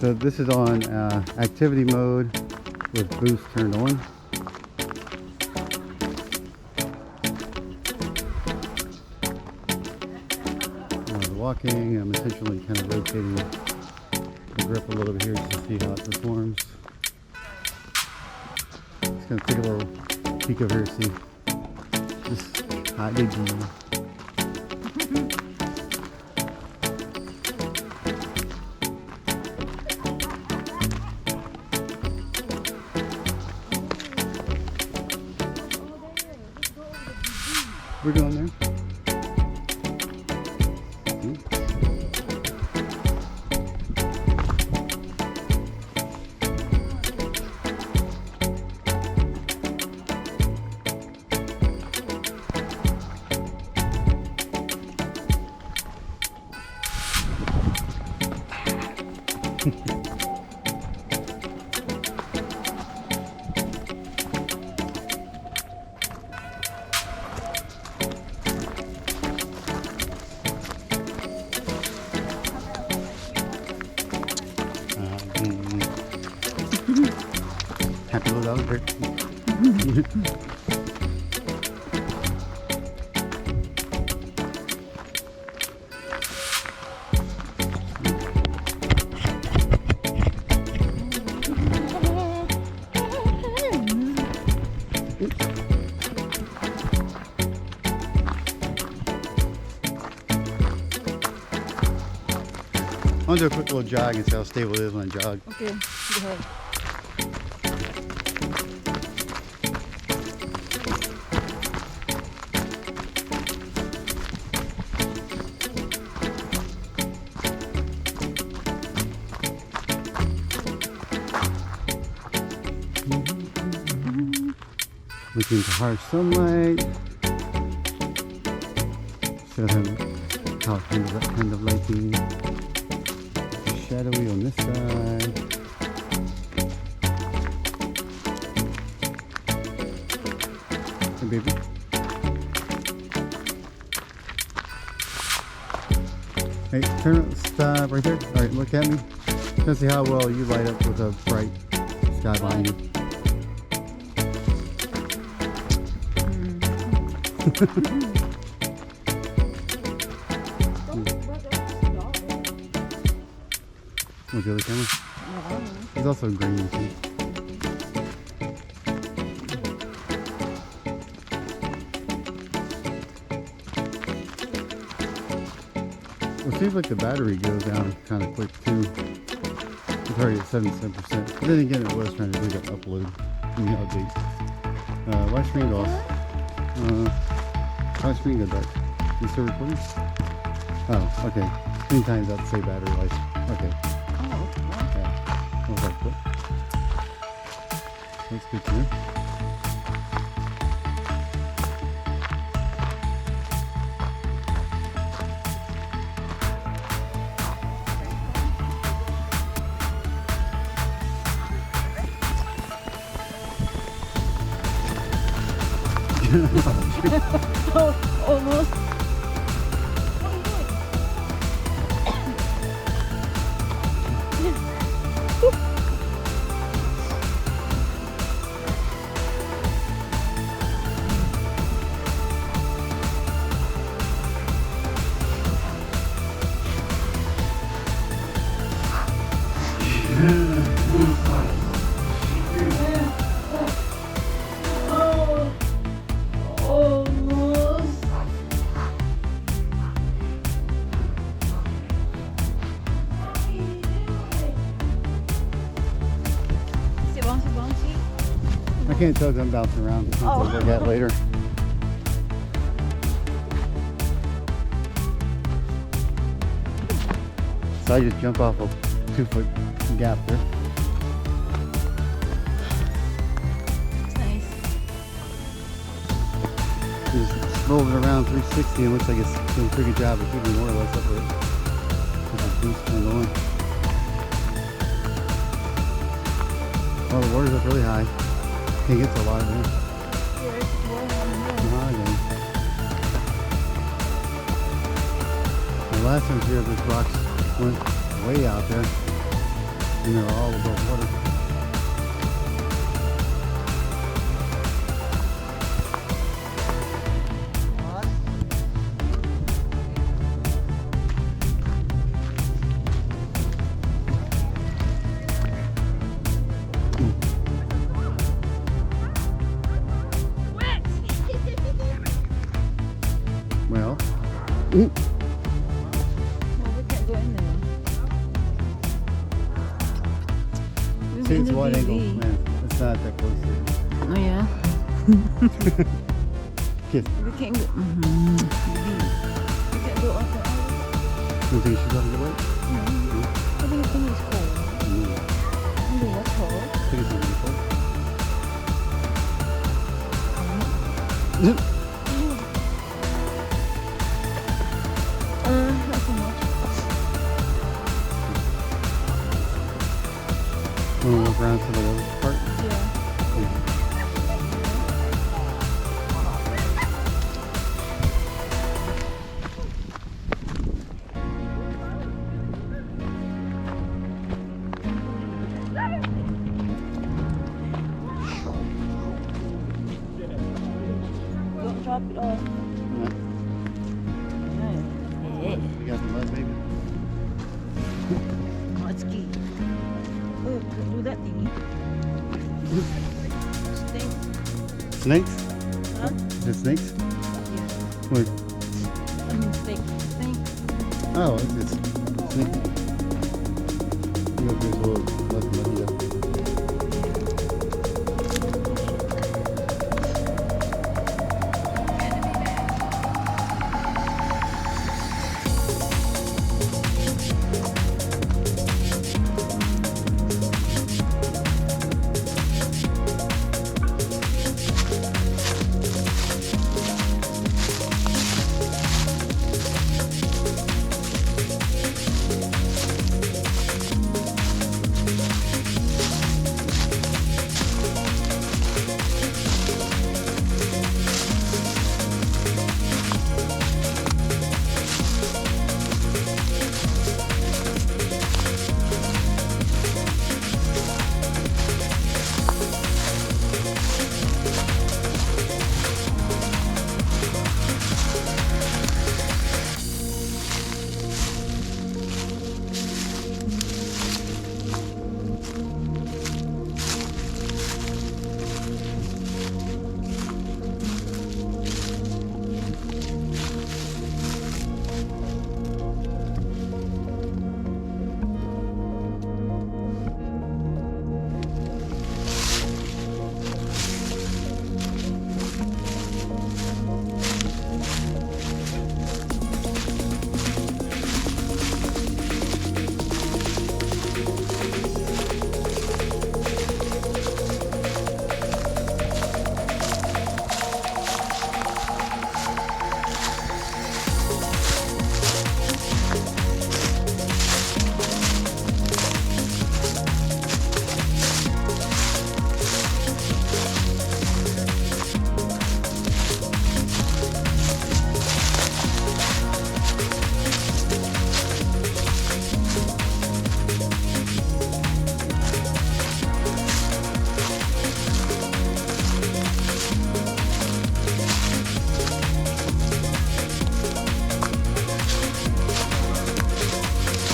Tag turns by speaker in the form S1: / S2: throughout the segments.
S1: So this is on activity mode with boost turned on. Walking, I'm intentionally kind of rotating the grip a little bit here just to see how it performs. Just gonna take a little peek over here to see this hot baby. We're going there. Happy little dog here. I'm gonna do a quick little jog and see how stable it is when I jog.
S2: Okay, go ahead.
S1: Looking into harsh sunlight. Show him how kind of lighting. Shadowy on this side. Hey baby. Hey, stop right there. Alright, look at me. Let's see how well you light up with a bright sky behind you. With the other camera? He's also green too. Well, it seems like the battery goes down kind of quick too. It's already at 77%. But then again, it was trying to do that upload in the updates. Why screen off? Why screen go dark? You still recording? Oh, okay. Screen times out to say battery life. Okay. That's good to know.
S2: Oh, almost.
S1: I can't tell if I'm bouncing around. I'll look at that later. So I just jump off a 2-foot gap there.
S2: Looks nice.
S1: Just rolled it around 360 and looks like it's doing a pretty good job of keeping more or less up with it. With the boost turned on. Oh, the water's up really high. Can't get to a lot of it. The last time here, this rocks went way out there. And they're all above water. Well,
S2: No, we can't go in there. We've
S1: see,
S2: been
S1: it's
S2: to
S1: wide angle,
S2: BB.
S1: man. It's not that close to it.
S2: Oh yeah.
S1: Kiss.
S2: We can't go. BB. We can't go up there.
S1: You think you should go to the right?
S2: I think it's cold. I think that's cold.
S1: I think it's really cold.
S2: Not so much.
S1: Want to walk around to the other part?
S2: Yeah. Don't drop it off.
S1: No.
S2: Yeah.
S1: You got the mud, baby?
S2: Hot ski. Oh, do that thingy. Stink.
S1: Snakes?
S2: Huh?
S1: Is it snakes?
S2: Yeah.
S1: Where?
S2: I mean, stink. Stink.
S1: Oh, it's snake. You got this little less muddy up.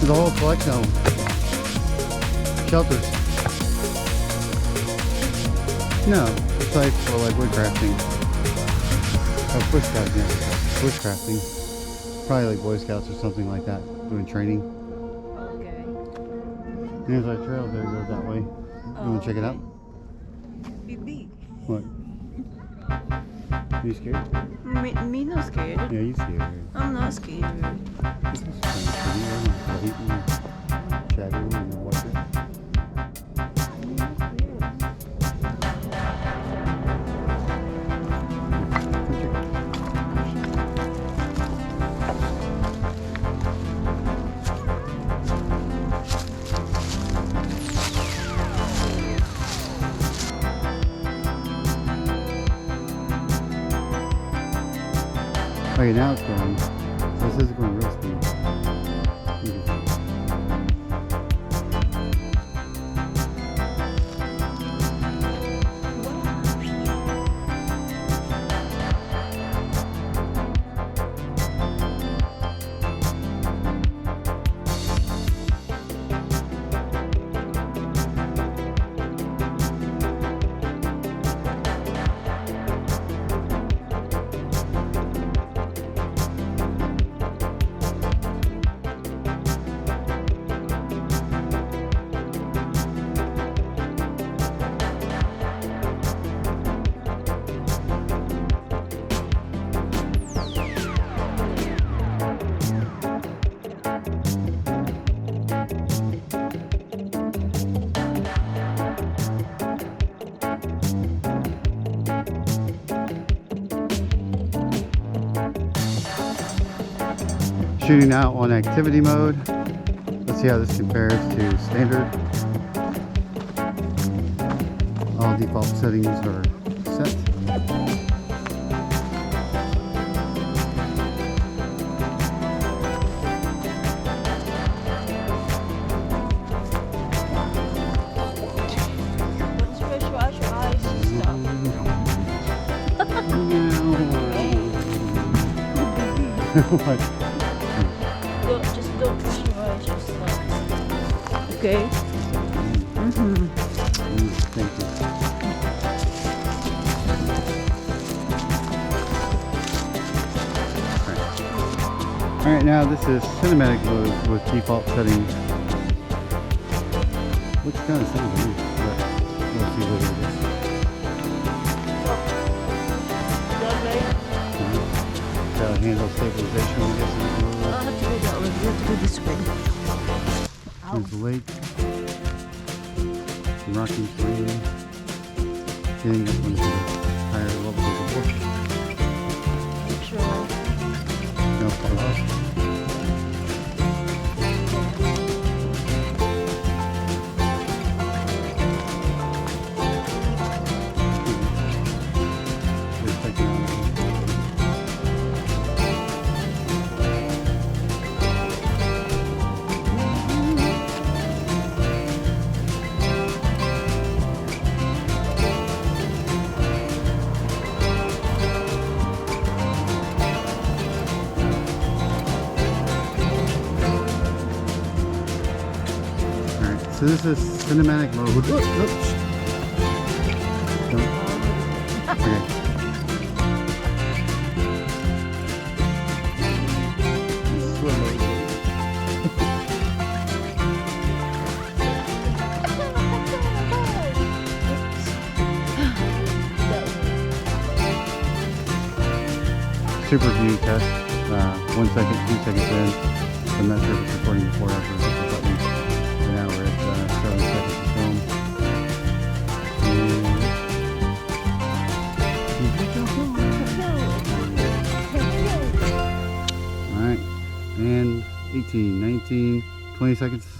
S1: There's a whole collection of them. Shelters. No, it's like for like woodcrafting. Oh, bushcrafting. Bushcrafting. Probably like Boy Scouts or something like that, doing training.
S2: Okay.
S1: And there's our trail there, goes that way. You want to check it out?
S2: BB.
S1: What? Are you scared?
S2: Me not scared.
S1: Yeah, you scared.
S2: I'm not scared.
S1: This is kind of pretty, right? The heat and shadow and the water. Okay, now it's going. This is going real speed. shooting now on activity mode. Let's see how this compares to standard. All default settings are set. What?
S2: Just don't push your eyes, just okay.
S1: Thank you. Alright, now this is cinematic mode with default settings. Looks kind of similar to me, but we'll see what it is. Handle stabilization, I guess.
S2: I'll have to go that way. We have to go this way.
S1: There's the lake. Rocking terrain. Getting up into the higher levels of the bush.
S2: Make sure.
S1: No far off. Just checking out. So this is cinematic mode. Oops. Okay. Slow mode. Super view test. 1 second, 2 seconds in. I'm not sure if it's recording before or after the button. So now we're at 7 seconds to film. Alright. And 18, 19, 20 seconds to